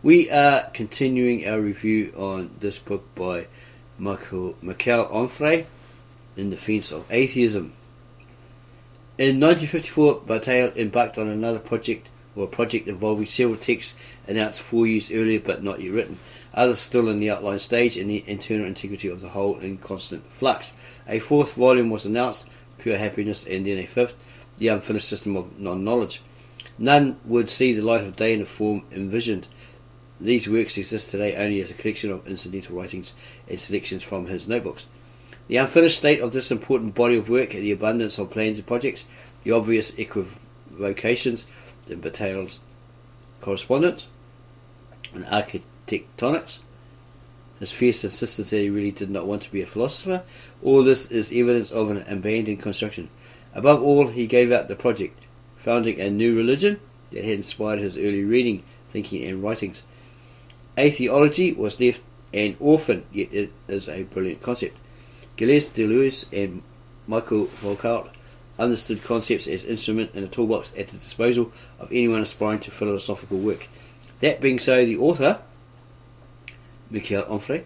We are continuing our review on this book by Michael Onfray, In Defense of Atheism. In 1954, Bataille embarked on another project, or a project involving several texts announced 4 years earlier but not yet written, others still in the outline stage, and the internal integrity of the whole in constant flux. A fourth volume was announced, Pure Happiness, and then a fifth, The Unfinished System of Non-Knowledge. None would see the light of day in the form envisioned. These works exist today only as a collection of incidental writings and selections from his notebooks. The unfinished state of this important body of work, the abundance of plans and projects, the obvious equivocations in Bataille's correspondence and architectonics, his fierce insistence that he really did not want to be a philosopher, all this is evidence of an abandoned construction. Above all, he gave up the project, founding a new religion that had inspired his early reading, thinking and writings. Atheology was left an orphan, yet it is a brilliant concept. Gilles Deleuze and Michael Foucault understood concepts as instruments in a toolbox at the disposal of anyone aspiring to philosophical work. That being so, the author, Michael Onfray,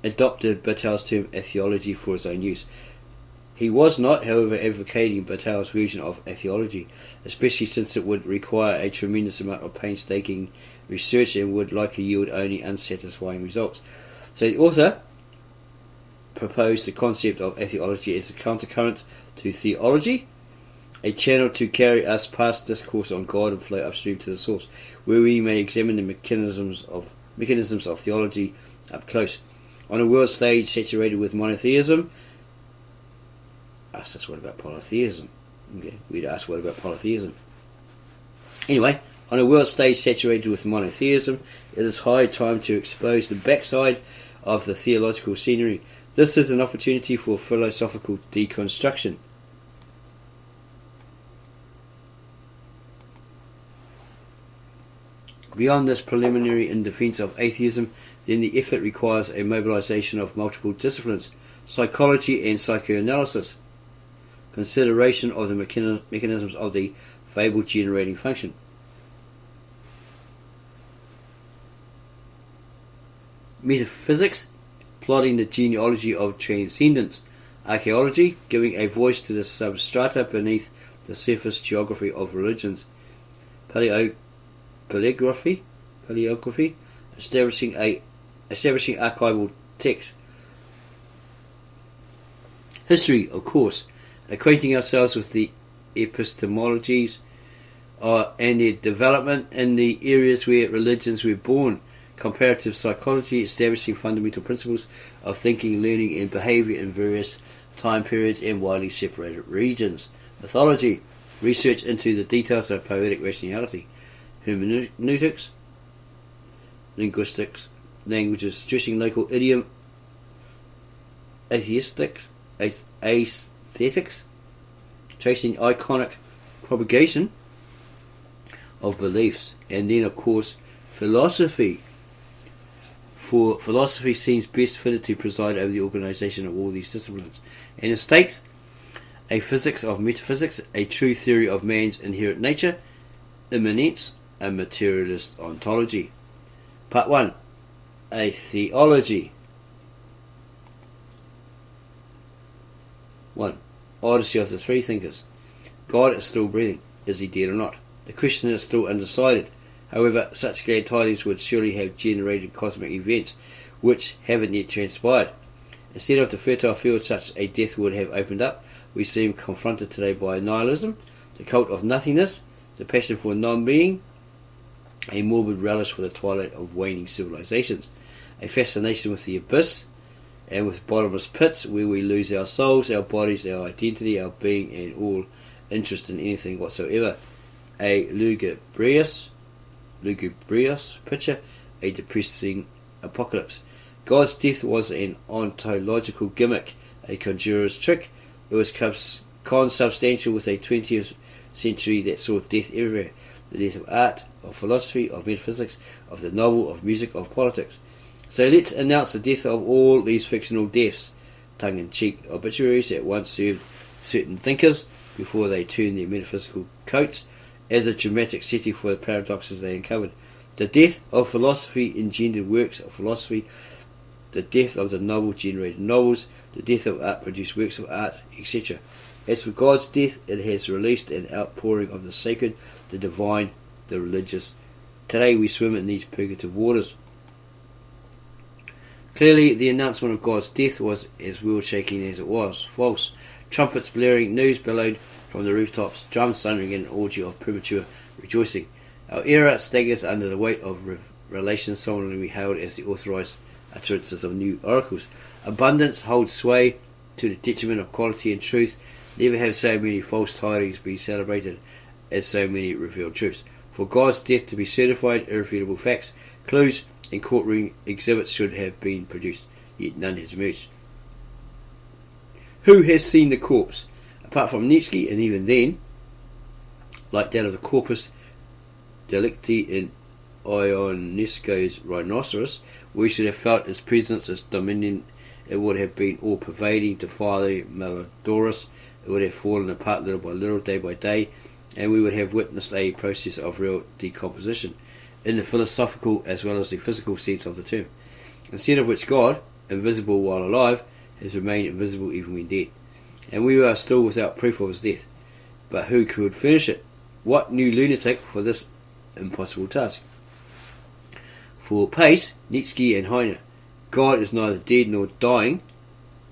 adopted Bataille's term atheology for his own use. He was not, however, advocating Bataille's version of atheology, especially since it would require a tremendous amount of painstaking research and would likely yield only unsatisfying results. So the author proposed the concept of atheology as a countercurrent to theology, a channel to carry us past discourse on God and flow upstream to the source, where we may examine the mechanisms of theology up close. On a world stage saturated with monotheism, asked us what about polytheism. Okay, we'd ask what about polytheism. Anyway, on a world stage saturated with monotheism, it is high time to expose the backside of the theological scenery. This is an opportunity for philosophical deconstruction. Beyond this preliminary in defense of atheism, then the effort requires a mobilization of multiple disciplines: psychology and psychoanalysis, consideration of the mechanisms of the fable generating function, metaphysics, plotting the genealogy of transcendence, archaeology, giving a voice to the substrata beneath the surface geography of religions, paleography, establishing archival texts, history, of course, acquainting ourselves with the epistemologies and their development in the areas where religions were born, comparative psychology, establishing fundamental principles of thinking, learning and behaviour in various time periods and widely separated regions, mythology, research into the details of poetic rationality, hermeneutics, linguistics, languages, stressing local idiom, atheistics, aesthetics, tracing iconic propagation of beliefs, and then of course philosophy. For philosophy seems best fitted to preside over the organisation of all these disciplines, and it states a physics of metaphysics, a true theory of man's inherent nature, immanence, a materialist ontology. Part 1. A theology. 1. Odyssey of the Three Thinkers. God is still breathing. Is he dead or not? The question is still undecided. However, such glad tidings would surely have generated cosmic events which haven't yet transpired. Instead of the fertile field such a death would have opened up, we seem confronted today by nihilism, the cult of nothingness, the passion for non-being, a morbid relish for the twilight of waning civilizations, a fascination with the abyss and with bottomless pits where we lose our souls, our bodies, our identity, our being and all interest in anything whatsoever, a lugubrious picture, a depressing apocalypse. God's death was an ontological gimmick, a conjurer's trick. It was consubstantial with a 20th century that saw death everywhere, the death of art, of philosophy, of metaphysics, of the novel, of music, of politics. So let's announce the death of all these fictional deaths, tongue-in-cheek obituaries that once served certain thinkers, before they turned their metaphysical coats as a dramatic setting for the paradoxes they uncovered. The death of philosophy engendered works of philosophy, the death of the novel generated novels, the death of art produced works of art, etc. As for God's death, it has released an outpouring of the sacred, the divine, the religious. Today we swim in these purgative waters. Clearly, the announcement of God's death was as world-shaking as it was false. Trumpets blaring, news bellowed from the rooftops, drums thundering in an orgy of premature rejoicing. Our era staggers under the weight of revelations solemnly hailed as the authorized utterances of new oracles. Abundance holds sway to the detriment of quality and truth. Never have so many false tidings been celebrated as so many revealed truths. For God's death to be certified, irrefutable facts, clues, and courtroom exhibits should have been produced, yet none has emerged. Who has seen the corpse? Apart from Nietzsche, and even then, like that of the corpus delicti in Ionesco's Rhinoceros, we should have felt its presence, its dominion. It would have been all-pervading, defiling, malodorous. It would have fallen apart little by little, day by day, and we would have witnessed a process of real decomposition, in the philosophical as well as the physical sense of the term. Instead of which God, invisible while alive, has remained invisible even when dead. And we are still without proof of his death. But who could furnish it? What new lunatic for this impossible task? For Pace, Nietzsche and Heine, God is neither dead nor dying,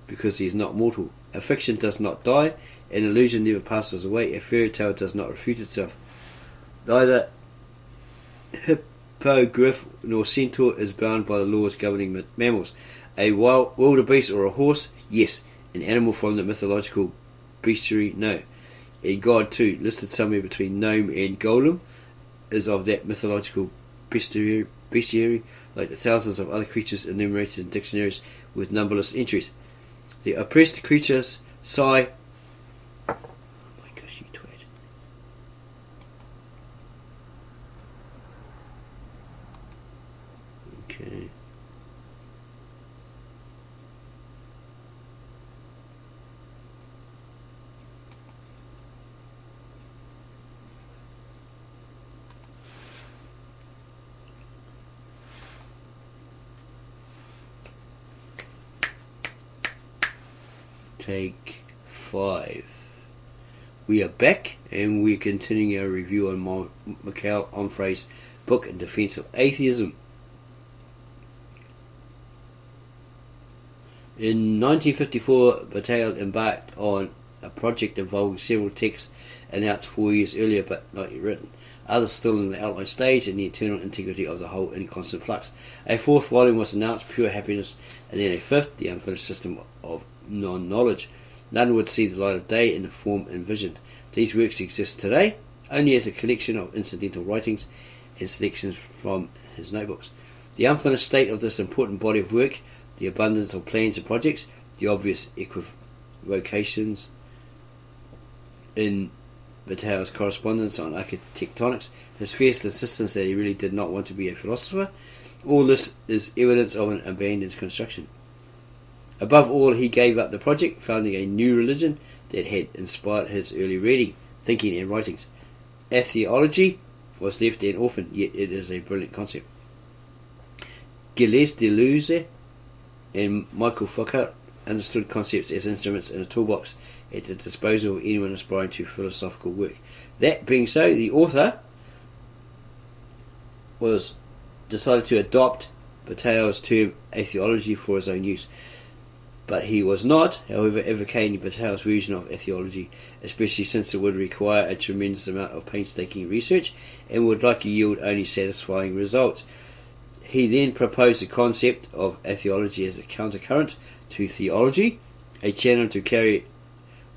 because he is not mortal. A fiction does not die, an illusion never passes away, a fairy tale does not refute itself. Neither hippogriff nor centaur is bound by the laws governing mammals. A wildebeest or a horse, yes. An animal from the mythological bestiary, no. And God too, listed somewhere between gnome and golem, is of that mythological bestiary, like the thousands of other creatures enumerated in dictionaries with numberless entries. The oppressed creatures sigh. Oh my gosh, you twat. Okay. Take 5. We are back and we're continuing our review on Michael Onfray's book in defense of atheism. In 1954, Bataille embarked on a project involving several texts announced 4 years earlier but not yet written, others still in the outline stage, and the eternal integrity of the whole in constant flux. A 4th volume was announced, Pure Happiness, and then a 5th, The Unfinished System of Non-Knowledge. None would see the light of day in the form envisioned. These works exist today only as a collection of incidental writings and selections from his notebooks. The unfinished state of this important body of work, the abundance of plans and projects, the obvious equivocations in Bataille's correspondence on architectonics, his fierce insistence that he really did not want to be a philosopher, all this is evidence of an abandoned construction. Above all, he gave up the project, founding a new religion that had inspired his early reading, thinking and writings. Atheology was left an orphan, yet it is a brilliant concept. Gilles Deleuze and Michael Foucault understood concepts as instruments in a toolbox at the disposal of anyone aspiring to philosophical work. That being so, the author was decided to adopt Bataille's term atheology for his own use. But he was not, however, advocating Bataille's version of atheology, especially since it would require a tremendous amount of painstaking research and would likely yield only satisfying results. He then proposed the concept of atheology as a countercurrent to theology, a channel to carry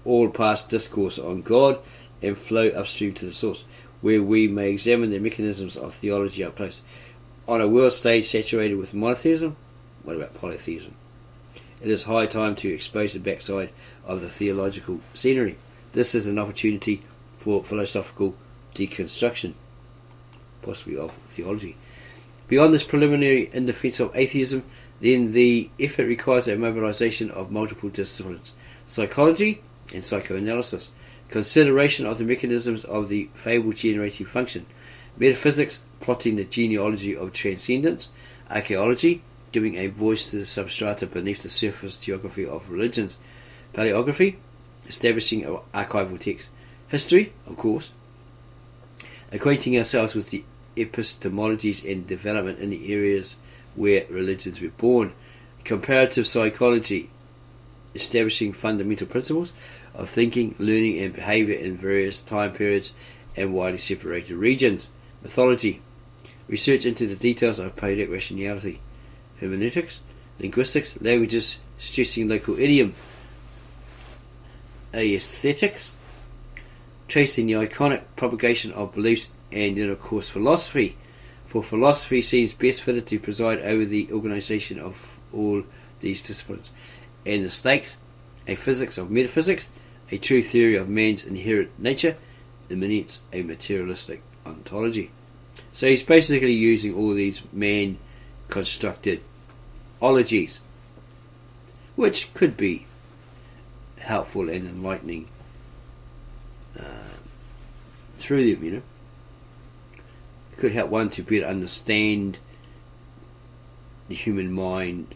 all past discourse on God and flow upstream to the source, where we may examine the mechanisms of theology up close. On a world stage saturated with monotheism, what about polytheism? It is high time to expose the backside of the theological scenery. This is an opportunity for philosophical deconstruction, possibly of theology. Beyond this preliminary in defense of atheism, then the effort requires a mobilization of multiple disciplines: psychology and psychoanalysis, consideration of the mechanisms of the fable generating function, metaphysics, plotting the genealogy of transcendence, archaeology, giving a voice to the substrata beneath the surface geography of religions, paleography, establishing archival text, history, of course, acquainting ourselves with the epistemologies and development in the areas where religions were born, comparative psychology, establishing fundamental principles of thinking, learning and behaviour in various time periods and widely separated regions, mythology, research into the details of poetic rationality, hermeneutics, linguistics, languages, stressing local idiom, aesthetics, tracing the iconic propagation of beliefs, and then of course philosophy, for philosophy seems best fitted to preside over the organisation of all these disciplines, and the stakes, a physics of metaphysics, a true theory of man's inherent nature, immanence, a materialistic ontology. So he's basically using all these man-constructed ologies, which could be helpful and enlightening through them, It could help one to better understand the human mind,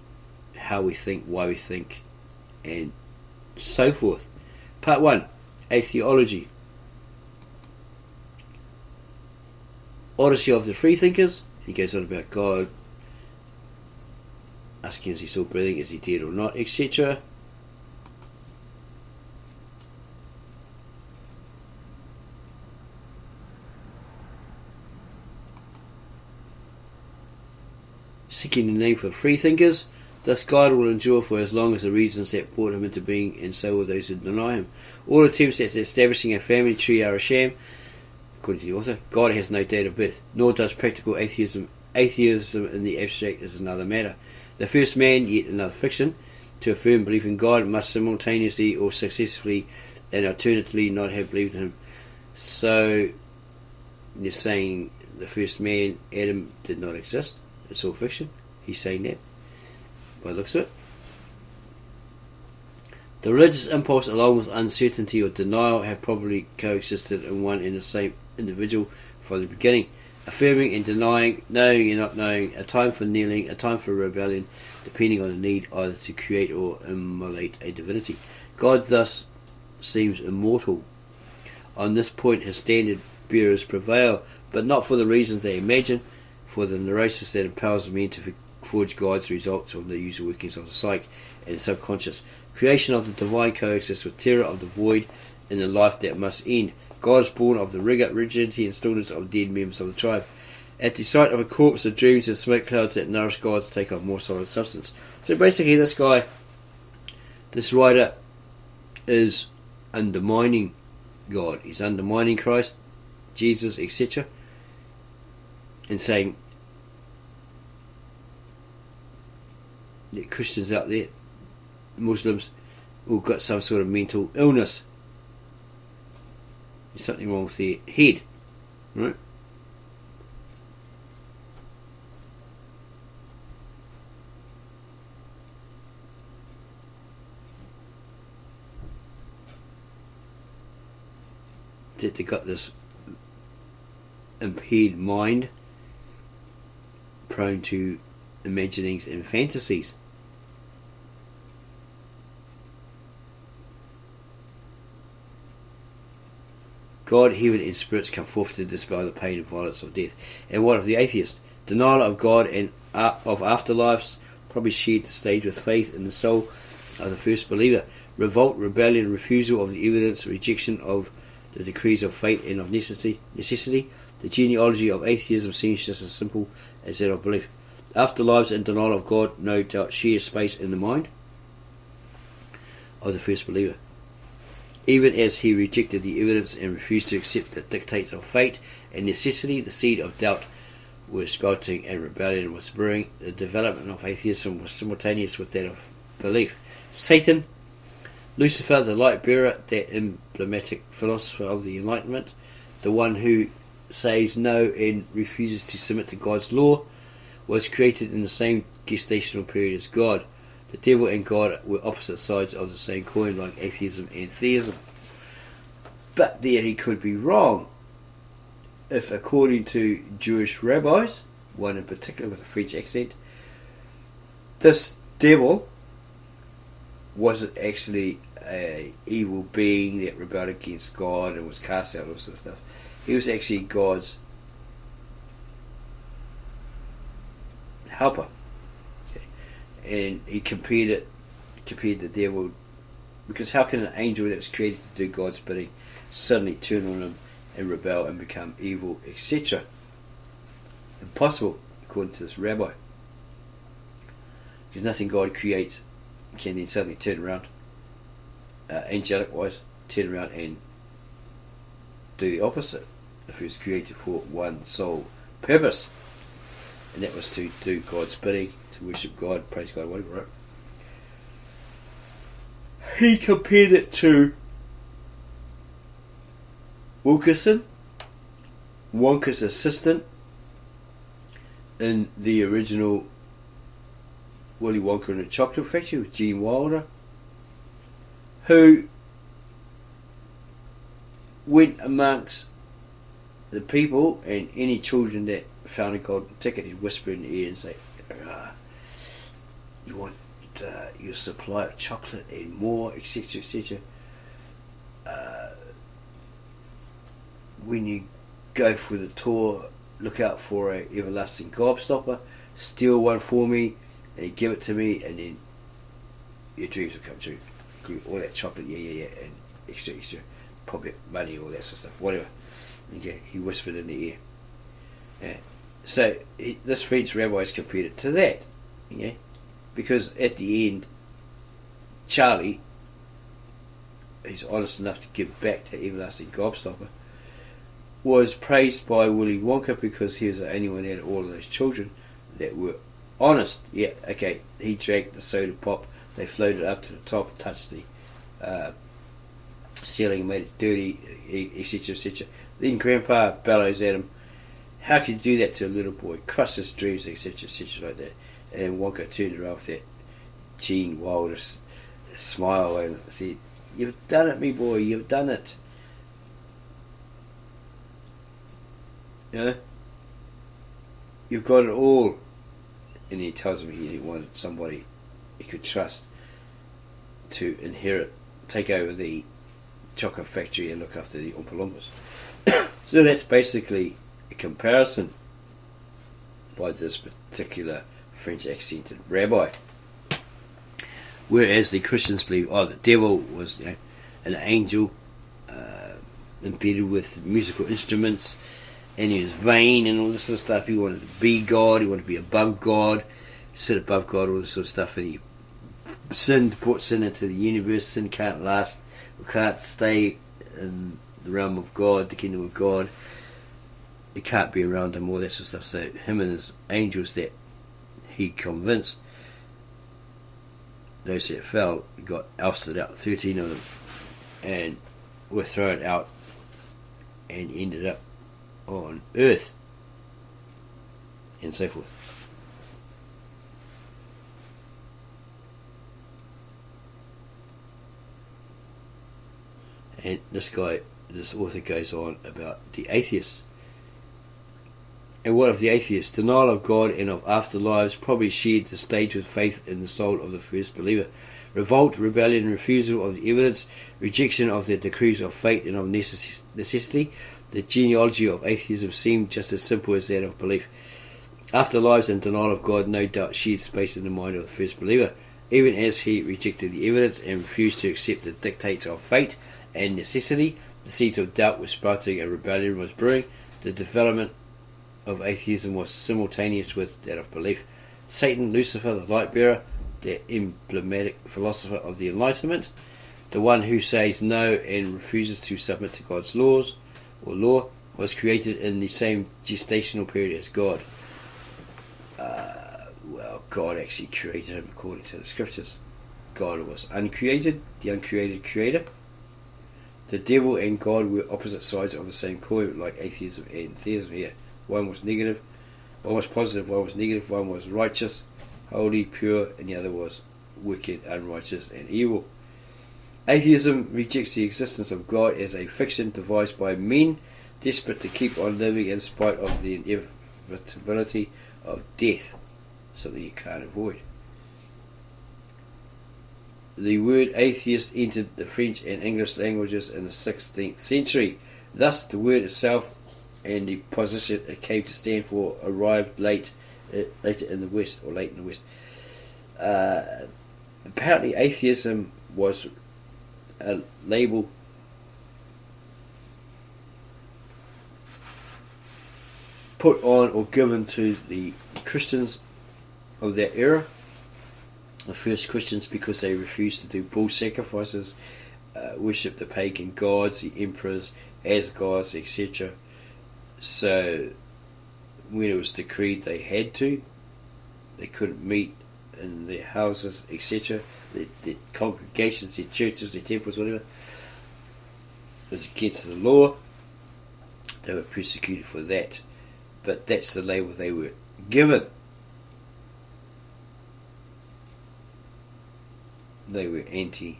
how we think, why we think, and so forth. Part 1, Atheology. Odyssey of the Freethinkers. He goes on about God, asking is he still breathing, is he dead or not, etc. Seeking the name for freethinkers. Thus God will endure for as long as the reasons that brought him into being, and so will those who deny him. All attempts at establishing a family tree are a sham. According to the author, God has no date of birth, nor does practical atheism. Atheism in the abstract is another matter. The first man, yet another fiction, to affirm belief in God must simultaneously or successively and alternately not have believed in him. So they're saying the first man, Adam, did not exist. It's all fiction. He's saying that, by the looks of it. The religious impulse, along with uncertainty or denial, have probably coexisted in one and the same individual from the beginning. Affirming and denying, knowing and not knowing, a time for kneeling, a time for rebellion, depending on the need either to create or immolate a divinity. God thus seems immortal. On this point his standard bearers prevail, but not for the reasons they imagine, for the neurosis that empowers men to forge God's results of the usual workings of the psyche and the subconscious. Creation of the divine coexists with terror of the void in the life that must end. God is born of the rigour, rigidity and stillness of dead members of the tribe. At the sight of a corpse, the dreams and smoke clouds that nourish gods take on more solid substance. So basically this guy, this writer, is undermining God. He's undermining Christ, Jesus, etc. and saying that Christians out there, Muslims, all got some sort of mental illness. There's something wrong with their head, right? That they got this impaired mind, prone to imaginings and fantasies. God, heaven and spirits come forth to dispel the pain and violence of death. And what of the atheist? Denial of God and of afterlives, probably shared the stage with faith in the soul of the first believer. Revolt, rebellion, refusal of the evidence, rejection of the decrees of fate and of necessity. The genealogy of atheism seems just as simple as that of belief. Afterlives and denial of God no doubt share space in the mind of the first believer. Even as he rejected the evidence and refused to accept the dictates of fate and necessity, the seed of doubt was sprouting and rebellion was brewing. The development of atheism was simultaneous with that of belief. Satan, Lucifer, the light bearer, that emblematic philosopher of the Enlightenment, the one who says no and refuses to submit to God's law, was created in the same gestational period as God. The devil and God were opposite sides of the same coin, like atheism and theism. But there he could be wrong. If, according to Jewish rabbis, one in particular with a French accent, this devil wasn't actually a evil being that rebelled against God and was cast out and all sort of stuff. He was actually God's helper. Okay. And he compared the devil, because how can an angel that was created to do God's bidding suddenly turn on him and rebel and become evil, etc.? Impossible, according to this rabbi. Because nothing God creates can then suddenly turn around, angelic wise, turn around and do the opposite. If he was created for one sole purpose, and that was to do God's bidding, to worship God, praise God, whatever, right? He compared it to Wilkerson, Wonka's assistant in the original Willy Wonka and the Chocolate Factory with Gene Wilder, who went amongst the people and any children that found a golden ticket. He'd whisper in the ear and say, you want your supply of chocolate and more, etc., etc. When you go for the tour, look out for a everlasting gobstopper, steal one for me and give it to me, and then your dreams will come true. Give all that chocolate, yeah, and extra, probably money, all that sort of stuff, whatever. Okay, he whispered in the ear. Yeah. So this French rabbi has compared it to that, okay? Because at the end, Charlie, he's honest enough to give back to everlasting gobstopper, was praised by Willy Wonka because he was the only one out of all of those children that were honest. Yeah, okay, he drank the soda pop, they floated up to the top, touched the ceiling, made it dirty, etc., etc. Then Grandpa bellows at him, how could you do that to a little boy? Crush his dreams, etc., etc., like that. And Wonka turned around with that Gene Wilder smile and said, you've done it, me boy, you've done it. You know? You've got it all. And he tells him he wanted somebody he could trust to inherit, take over the chocolate factory and look after the Oompa Loompas. So that's basically a comparison by this particular French accented rabbi. Whereas the Christians believe, the devil was an angel embedded with musical instruments, and he was vain and all this sort of stuff. He wanted to be God, he wanted to be above God, sit above God, all this sort of stuff, and he brought sin into the universe. Sin can't last, we can't stay in the realm of God, the kingdom of God. It can't be around him, all that sort of stuff. So him and his angels that he convinced, those that fell, got ousted out, 13 of them, and were thrown out and ended up on earth and so forth. And this author goes on about the atheists. And what of the atheists? Denial of God and of afterlives probably shared the stage with faith in the soul of the first believer. Revolt, rebellion, refusal of the evidence, rejection of the decrees of fate and of necessity. The genealogy of atheism seemed just as simple as that of belief. Afterlives and denial of God no doubt shared space in the mind of the first believer, even as he rejected the evidence and refused to accept the dictates of fate and necessity. The seeds of doubt were sprouting and rebellion was brewing. The development of atheism was simultaneous with that of belief. Satan, Lucifer, the light bearer, the emblematic philosopher of the Enlightenment, the one who says no and refuses to submit to God's laws or law, was created in the same gestational period as God. God actually created him according to the scriptures. God was uncreated, the uncreated creator. The devil and God were opposite sides of the same coin, like atheism and theism here. One was negative, one was positive, one was negative, one was righteous, holy, pure, and the other was wicked, unrighteous, and evil. Atheism rejects the existence of God as a fiction devised by men desperate to keep on living in spite of the inevitability of death, something you can't avoid. The word atheist entered the French and English languages in the 16th century. Thus, the word itself and the position it came to stand for arrived later in the West, or late in the West. Apparently, atheism was a label put on or given to the Christians of that era, the first Christians, because they refused to do bull sacrifices, worship the pagan gods, the emperors as gods, etc. So when it was decreed they had to, they couldn't meet in their houses, etc. Their congregations, their churches, their temples, whatever. It was against the law. They were persecuted for that. But that's the label they were given. They were anti-theists,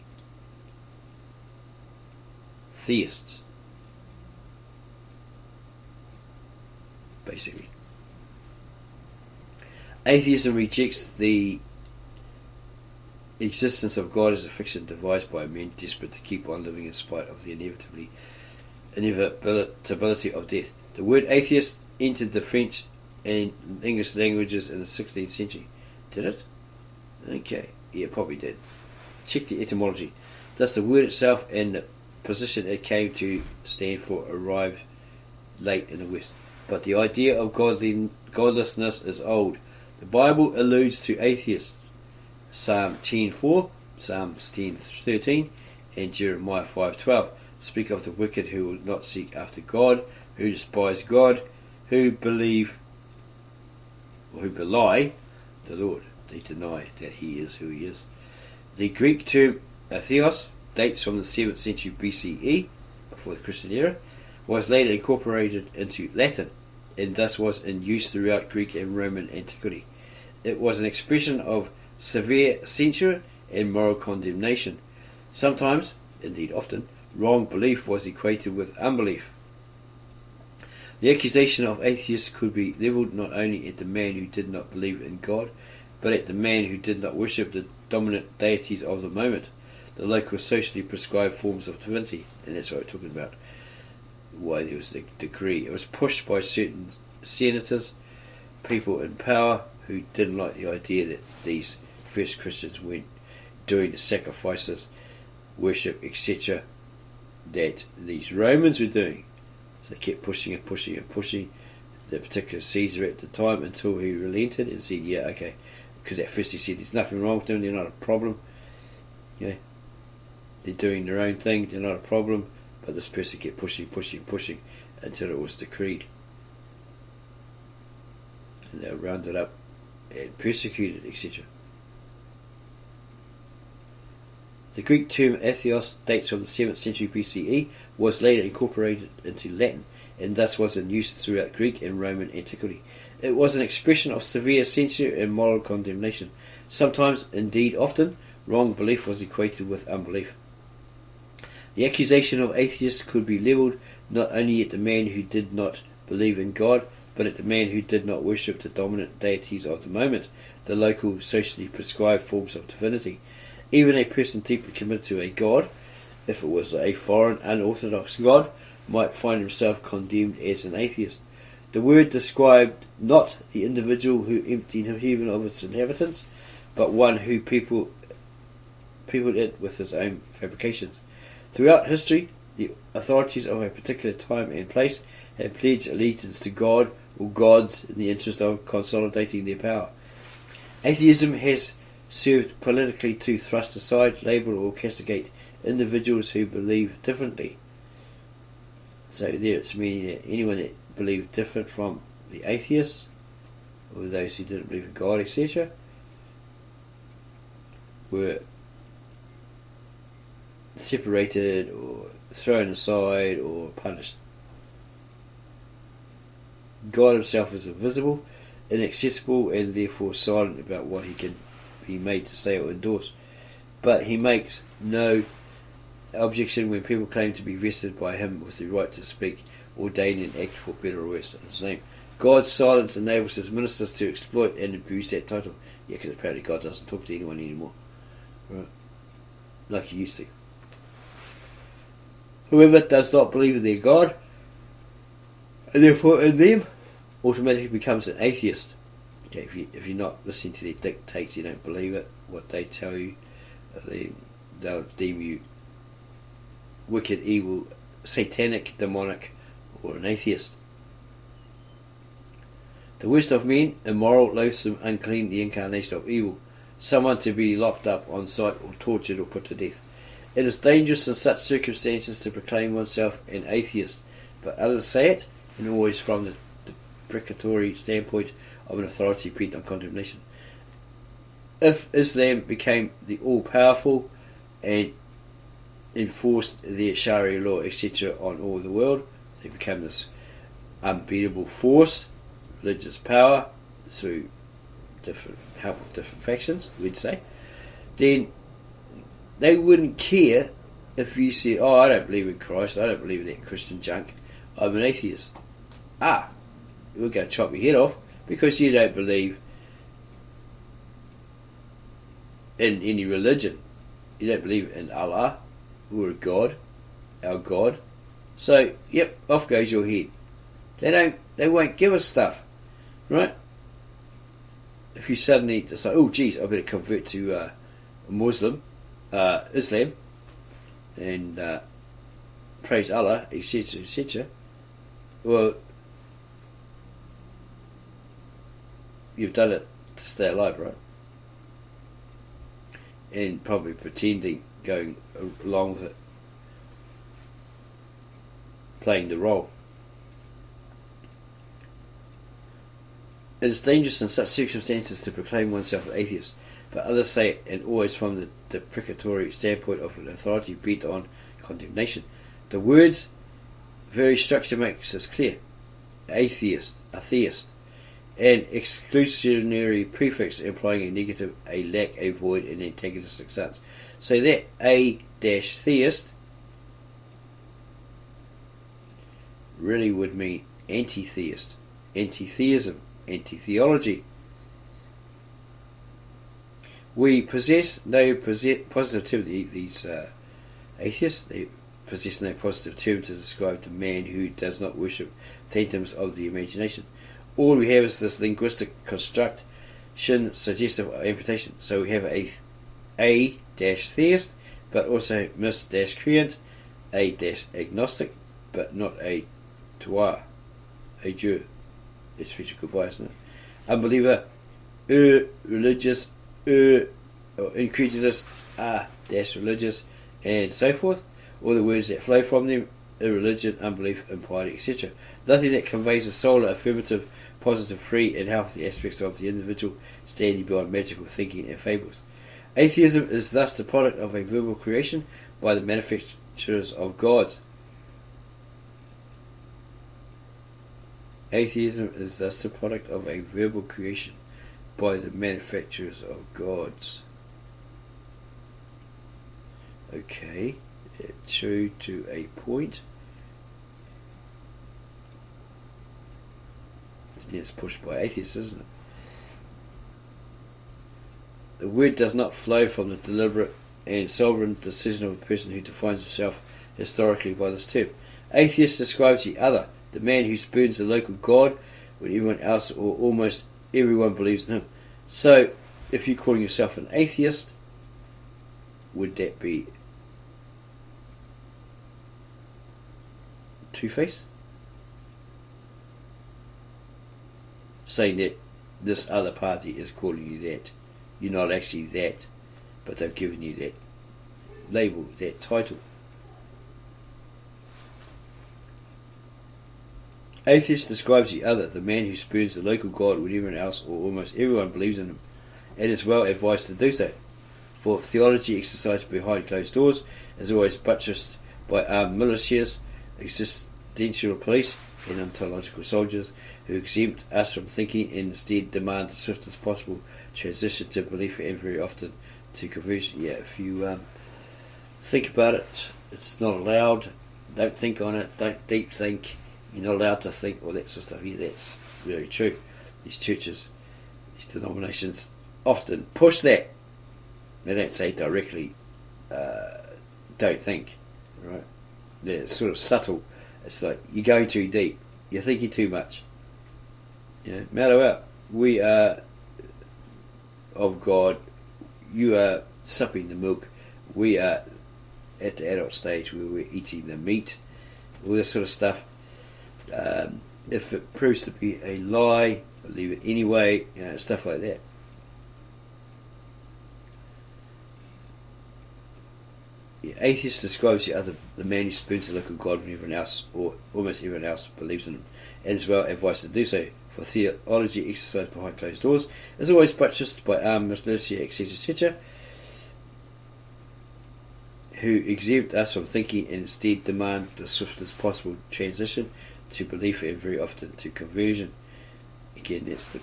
basically. Atheism rejects the existence of God as a fiction devised by men desperate to keep on living in spite of the inevitability of death. The word atheist entered the French and English languages in the 16th century. Did it? Okay, yeah, probably did. Check the etymology. Thus, the word itself and the position it came to stand for arrived late in the West. But the idea of godlessness is old. The Bible alludes to atheists. Psalm 10:4, Psalms 10:13, and Jeremiah 5:12 speak of the wicked who will not seek after God, who despise God, who belie the Lord. They deny that He is who He is. The Greek term atheos dates from the 7th century BCE, before the Christian era, was later incorporated into Latin, and thus was in use throughout Greek and Roman antiquity. It was an expression of severe censure and moral condemnation. Sometimes, indeed often, wrong belief was equated with unbelief. The accusation of atheists could be levelled not only at the man who did not believe in God, but at the man who did not worship the dominant deities of the moment, the local socially prescribed forms of divinity. And that's what we're talking about, why there was the decree. It was pushed by certain senators, people in power, who didn't like the idea that these first Christians weren't doing the sacrifices, worship, etc. that these Romans were doing. So they kept pushing and pushing and pushing the particular Caesar at the time until he relented and said, yeah, okay, because at first he said there's nothing wrong with them, they're not a problem, you know, they're doing their own thing, they're not a problem, but this person kept pushing until it was decreed, and they were rounded up and persecuted, etc. The Greek term atheos dates from the 7th century BCE, was later incorporated into Latin, and thus was in use throughout Greek and Roman antiquity. It was an expression of severe censure and moral condemnation. Sometimes, indeed often, wrong belief was equated with unbelief. The accusation of atheists could be levelled not only at the man who did not believe in God, but at the man who did not worship the dominant deities of the moment, the local socially prescribed forms of divinity. Even a person deeply committed to a god, if it was a foreign, unorthodox god, might find himself condemned as an atheist. The word described not the individual who emptied heaven of its inhabitants, but one who peopled it with his own fabrications. Throughout history, the authorities of a particular time and place have pledged allegiance to God or gods in the interest of consolidating their power. Atheism has served politically to thrust aside, label or castigate individuals who believe differently. So there it's meaning that anyone that believed different from the atheists, or those who didn't believe in God, etc., were separated or thrown aside or punished. God himself is invisible, inaccessible, and therefore silent about what he can be made to say or endorse. But he makes no objection when people claim to be vested by him with the right to speak, ordain and act for better or worse in his name. God's silence enables his ministers to exploit and abuse that title. Yeah, because apparently God doesn't talk to anyone anymore. Right? Like he used to. Whoever does not believe in their God, and therefore in them, automatically becomes an atheist. Okay, if you're not listening to their dictates, you don't believe it, what they tell you, they'll deem you wicked, evil, satanic, demonic, or an atheist. The worst of men, immoral, loathsome, unclean, the incarnation of evil, someone to be locked up on sight or tortured or put to death. It is dangerous in such circumstances to proclaim oneself an atheist, but others say it, and always from the deprecatory standpoint of an authority bent on condemnation. If Islam became the all-powerful and enforced their Sharia law, etc., on all the world, they became this unbeatable force, religious power, through help of different factions, we'd say, then they wouldn't care if you said, oh, I don't believe in Christ, I don't believe in that Christian junk, I'm an atheist. We're going to chop your head off because you don't believe in any religion. You don't believe in Allah or a God, our God. So, yep, off goes your head. They won't give us stuff, right? If you suddenly decide, oh geez, I better convert to a Muslim, Islam, and praise Allah, etc., etc., well, you've done it to stay alive, right? And probably pretending, going along with it, playing the role. It is dangerous in such circumstances to proclaim oneself an atheist, but others say it, and always from the deprecatory standpoint of an authority bent on condemnation. The word's very structure makes this clear. Atheist, atheist, an exclusionary prefix implying a negative, a lack, a void, an antagonistic sense. So that a-theist really would mean anti-theist, anti-theism, anti-theology. We possess no positive term. These atheists, they possess no positive term to describe the man who does not worship phantoms of the imagination. All we have is this linguistic construction suggestive of amputation. So we have a-theist, but also miscreant, a-agnostic, but not a tuar, a Jew. It's future goodbye, isn't it? Unbeliever, religious, or incredulous, religious, and so forth. All the words that flow from them, irreligion, unbelief, impiety, etc. Nothing that conveys a solar, affirmative, positive, free, and healthy aspects of the individual, standing beyond magical thinking and fables. Atheism is thus the product of a verbal creation by the manufacturers of gods. Atheism is thus the product of a verbal creation by the manufacturers of gods. Okay, it's true to a point. It's pushed by atheists, isn't it? The word does not flow from the deliberate and sovereign decision of a person who defines himself historically by this term. Atheist describes the other, the man who spurns the local god when everyone else or almost everyone believes in him. So, if you're calling yourself an atheist, would that be two-faced? Saying that this other party is calling you that. You're not actually that, but they've given you that label, that title. Atheist describes the other, the man who spurns the local god when everyone else or almost everyone believes in him, and is well advised to do so. For theology exercised behind closed doors is always buttressed by armed militias, existential police, and ontological soldiers who exempt us from thinking and instead demand the swiftest possible transition to belief and very often to conversion. Yeah, if you think about it, It's not allowed. Don't think on it. Don't deep think. You're not allowed to think all that sort of stuff. Yeah, that's very true. These churches, these denominations often push that. They don't say directly, don't think, right? They're sort of subtle. It's like, you're going too deep. You're thinking too much. Matter out. We are of God. You are supping the milk. We are at the adult stage where we're eating the meat. All this sort of stuff. If it proves to be a lie, believe it anyway. Stuff like that. The atheist describes the man who spoons the look of God when everyone else, or almost everyone else, believes in him, and as well advised to do so. For theology exercised behind closed doors is always buttressed by armed military, etc., etc., who exempt us from thinking and instead demand the swiftest possible transition to belief and very often to conversion. Again, that's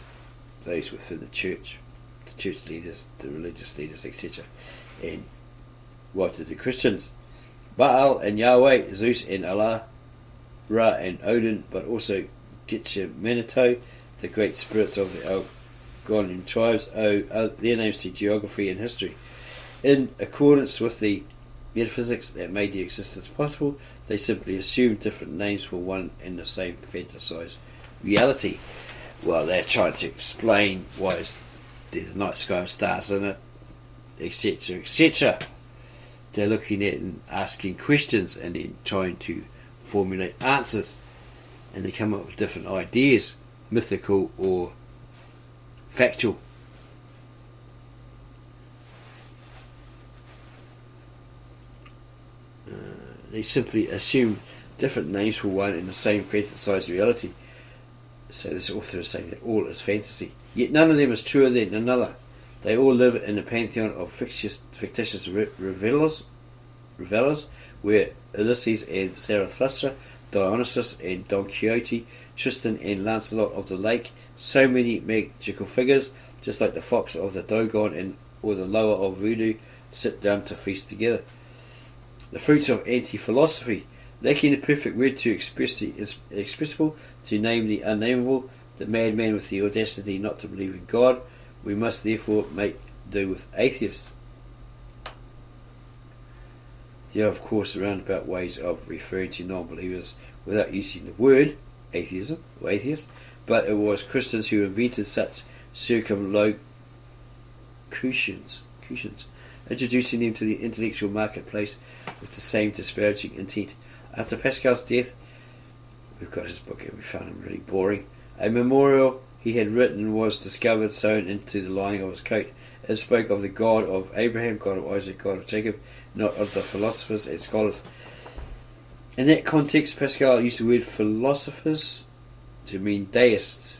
those within the church leaders, the religious leaders, etc. And what did the Christians? Baal and Yahweh, Zeus and Allah, Ra and Odin, but also Gitche Manito, the great spirits of the Algonquian tribes, owe their names to geography and history. In accordance with the metaphysics that made the existence possible, they simply assumed different names for one and the same fantasized reality. Well, they're trying to explain why there's the night sky with stars in it, etc., etc. They're looking at and asking questions and then trying to formulate answers, and they come up with different ideas, mythical or factual. They simply assume different names for one and the same fantasized reality. So this author is saying that all is fantasy. Yet none of them is truer than another. They all live in a pantheon of fictitious revelers, where Ulysses and Zarathustra, Dionysus and Don Quixote, Tristan and Lancelot of the Lake, so many magical figures, just like the fox of the Dogon or the lower of voodoo, sit down to feast together. The fruits of anti-philosophy, lacking the perfect word to express the inexpressible, to name the unnameable, the madman with the audacity not to believe in God, we must therefore make do with atheists. There are of course roundabout ways of referring to non-believers without using the word atheism or atheist, but it was Christians who invented such circumlocutions, introducing them to the intellectual marketplace with the same disparaging intent. After Pascal's death, we've got his book and we found him really boring. A memorial he had written was discovered sewn into the lining of his coat. It spoke of the God of Abraham, God of Isaac, God of Jacob, not of the philosophers and scholars. In that context, Pascal used the word philosophers to mean deists.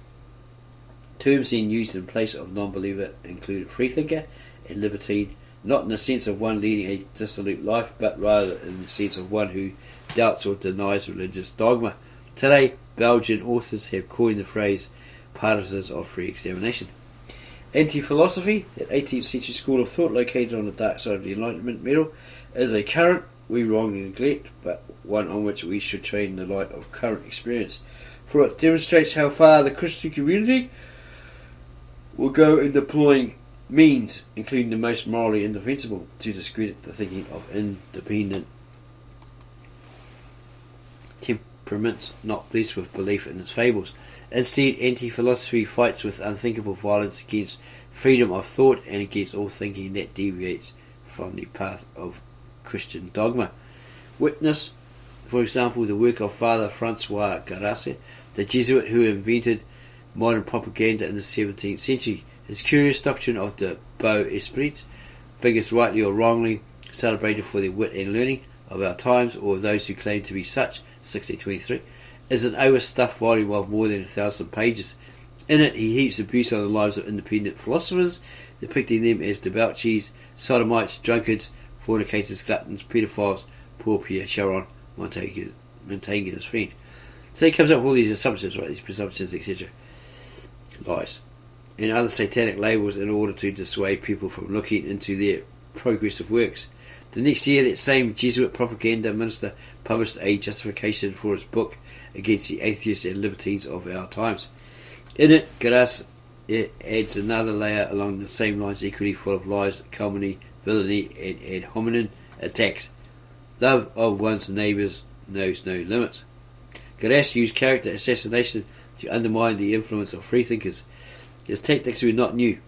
Terms then used in place of non-believer included freethinker and libertine, not in the sense of one leading a dissolute life, but rather in the sense of one who doubts or denies religious dogma. Today, Belgian authors have coined the phrase partisans of free examination. Anti-philosophy, that 18th century school of thought located on the dark side of the Enlightenment medal, is a current we wrongly neglect, but one on which we should train in the light of current experience, for it demonstrates how far the Christian community will go in deploying means, including the most morally indefensible, to discredit the thinking of independent temperaments not blessed with belief in its fables. Instead, anti-philosophy fights with unthinkable violence against freedom of thought and against all thinking that deviates from the path of Christian dogma. Witness, for example, the work of Father Francois Garasse, the Jesuit who invented modern propaganda in the 17th century. His curious doctrine of the beau esprit, figures rightly or wrongly celebrated for their wit and learning of our times, or those who claim to be such, 1623, is an overstuffed volume of more than 1,000 pages. In it he heaps abuse on the lives of independent philosophers, depicting them as debauchees, sodomites, drunkards, fornicators, gluttons, pedophiles, poor Pierre Charon, Montaigue's friend. So he comes up with all these assumptions, right, these presumptions, etc. Lies. And other satanic labels in order to dissuade people from looking into their progressive works. The next year, that same Jesuit propaganda minister published a justification for his book against the atheists and libertines of our times. In it, Grass adds another layer along the same lines, equally full of lies, calumny, villainy, and ad hominem attacks. Love of one's neighbours knows no limits. Grass used character assassination to undermine the influence of freethinkers. His tactics were not new.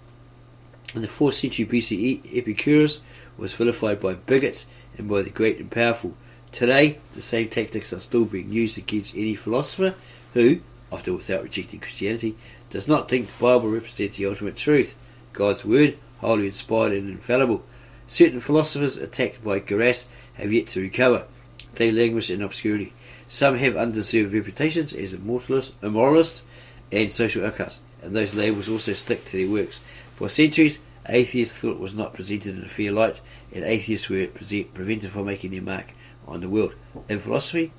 In the 4th century BCE, Epicurus was vilified by bigots and by the great and powerful. Today, the same tactics are still being used against any philosopher who, often without rejecting Christianity, does not think the Bible represents the ultimate truth, God's word, wholly inspired and infallible. Certain philosophers attacked by Grass have yet to recover. They languish in obscurity. Some have undeserved reputations as immoralists and social outcasts, and those labels also stick to their works. For centuries, atheists thought it was not presented in a fair light, and atheists were prevented from making their mark on the world. In philosophy,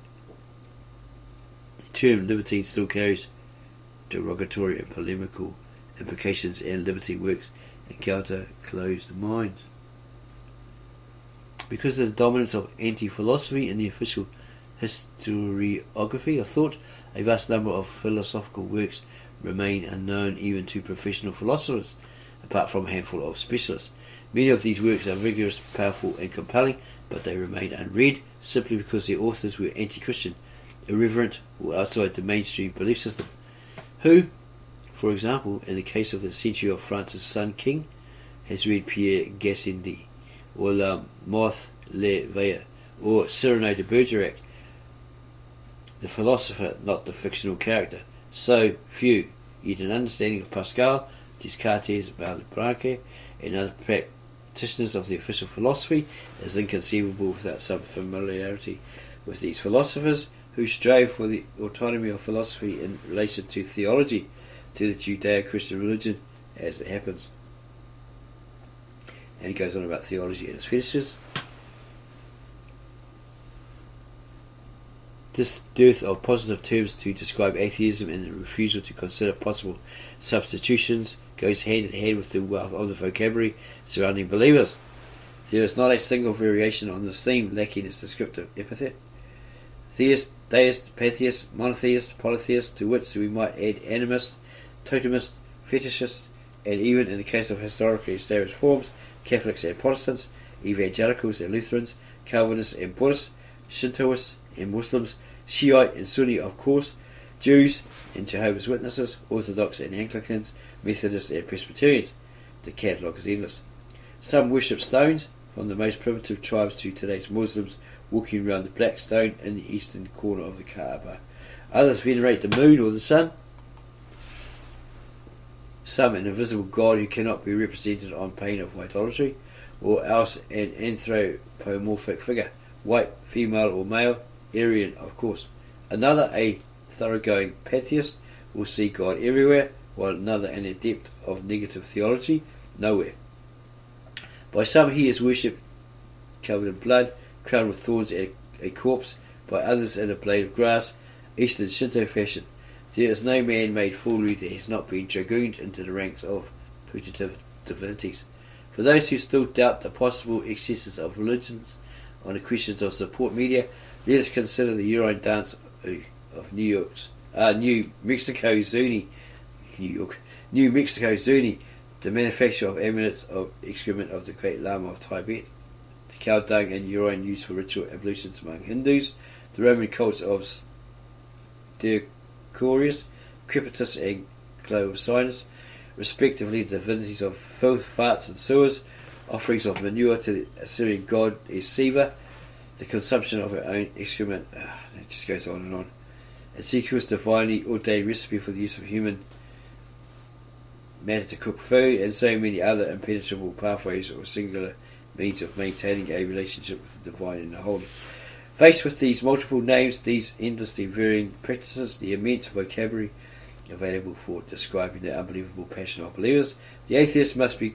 the term libertine still carries derogatory and polemical implications, and libertine works encounter closed minds. Because of the dominance of anti-philosophy in the official historiography of thought, a vast number of philosophical works remain unknown even to professional philosophers, apart from a handful of specialists. Many of these works are vigorous, powerful and compelling, but they remain unread simply because their authors were anti-Christian, irreverent or outside the mainstream belief system. Who, for example, in the case of the Century of France's Sun King, has read Pierre Gassendi, or La Mothe le Veille, or Cyrano de Bergerac, the philosopher, not the fictional character? So few, yet an understanding of Pascal, Descartes, Malebranche, and other practitioners of the official philosophy is inconceivable without some familiarity with these philosophers who strive for the autonomy of philosophy in relation to theology, to the Judeo-Christian religion as it happens. And he goes on about theology and its fetishes. This dearth of positive terms to describe atheism and the refusal to consider possible substitutions goes hand in hand with the wealth of the vocabulary surrounding believers. There is not a single variation on this theme lacking its descriptive epithet. Theist, deist, pantheist, monotheist, polytheist, to which we might add animist, totemist, fetishist, and even in the case of historically established forms, Catholics and Protestants, evangelicals and Lutherans, Calvinists and Buddhists, Shintoists and Muslims, Shiite and Sunni of course, Jews and Jehovah's Witnesses, Orthodox and Anglicans, Methodists and Presbyterians. The catalogue is endless. Some worship stones, from the most primitive tribes to today's Muslims walking around the black stone in the eastern corner of the Kaaba. Others venerate the moon or the sun. Some an invisible god who cannot be represented on pain of idolatry, or else an anthropomorphic figure, white, female or male, Aryan of course. Another, a thoroughgoing pantheist, will see God everywhere, while another, an adept of negative theology, nowhere. By some he is worshipped covered in blood, crowned with thorns and a corpse, by others in a blade of grass, Eastern Shinto fashion. There is no man made foolery that has not been dragooned into the ranks of putative divinities. For those who still doubt the possible excesses of religions on the questions of support media, let us consider the urine dance of New Mexico Zuni, the manufacture of amulets of excrement of the great Lama of Tibet, the cow dung and urine used for ritual ablutions among Hindus, the Roman cults of Stercorius, Crepitus and Clovinus, respectively the divinities of filth, farts and sewers, offerings of manure to the Assyrian god Siva, the consumption of her own excrement, it just goes on and on. Ezekiel's divinely ordained recipe for the use of human matter to cook food, and so many other impenetrable pathways or singular means of maintaining a relationship with the divine and the holy. Faced with these multiple names, these endlessly varying practices, the immense vocabulary available for describing the unbelievable passion of believers, the atheist must be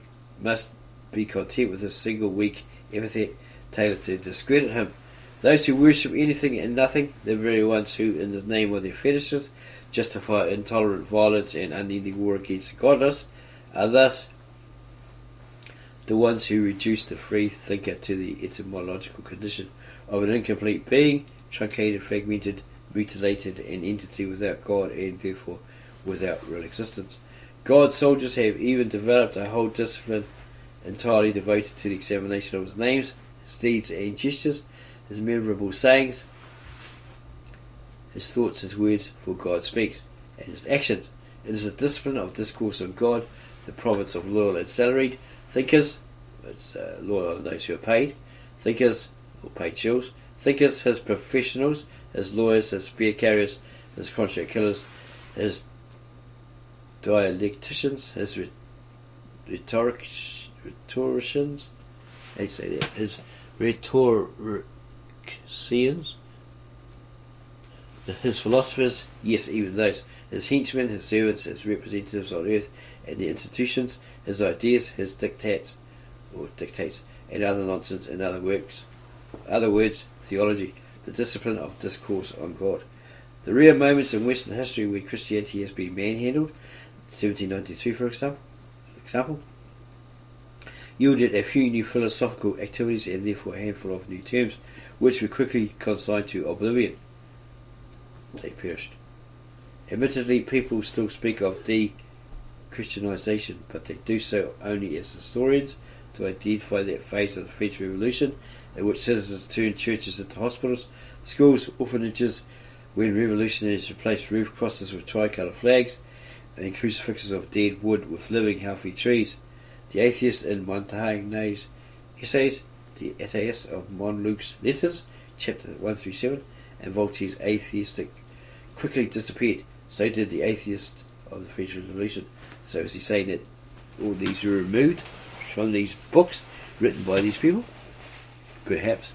content with a single weak epithet tailored to discredit him. Those who worship anything and nothing, the very ones who, in the name of their fetishes, justify intolerant violence and unending war against the godless, are thus the ones who reduce the free thinker to the etymological condition of an incomplete being, truncated, fragmented, mutilated, an entity without God and therefore without real existence. God's soldiers have even developed a whole discipline entirely devoted to the examination of his names, his deeds and gestures, his memorable sayings, his thoughts, his words, for God speaks, and his actions. It is a discipline of discourse on God, the province of loyal and salaried thinkers. It's loyal on those who are paid. Thinkers, or paid shills. Thinkers, his professionals, his lawyers, his spear carriers, his contract killers, his dialecticians, his rhetoricians, how do you say that? His rhetoricians, his philosophers, yes, even those, his henchmen, his servants, his representatives on earth and the institutions, his ideas, his dictates, and other nonsense, in other words, theology, the discipline of discourse on God. The rare moments in Western history where Christianity has been manhandled, 1793 for example, yielded a few new philosophical activities and therefore a handful of new terms, which were quickly consigned to oblivion. They perished. Admittedly, people still speak of de-Christianization, but they do so only as historians to identify that phase of the French Revolution in which citizens turned churches into hospitals, schools, orphanages, when revolutionaries replaced roof crosses with tricolour flags and crucifixes of dead wood with living healthy trees. The Atheist in Montaigne's essays, the Atheist of Montluc's letters, chapter 1-7, and Voltaire's Atheistic quickly disappeared. So did the Atheist of the French Revolution. So is he saying that all these were removed from these books written by these people? Perhaps.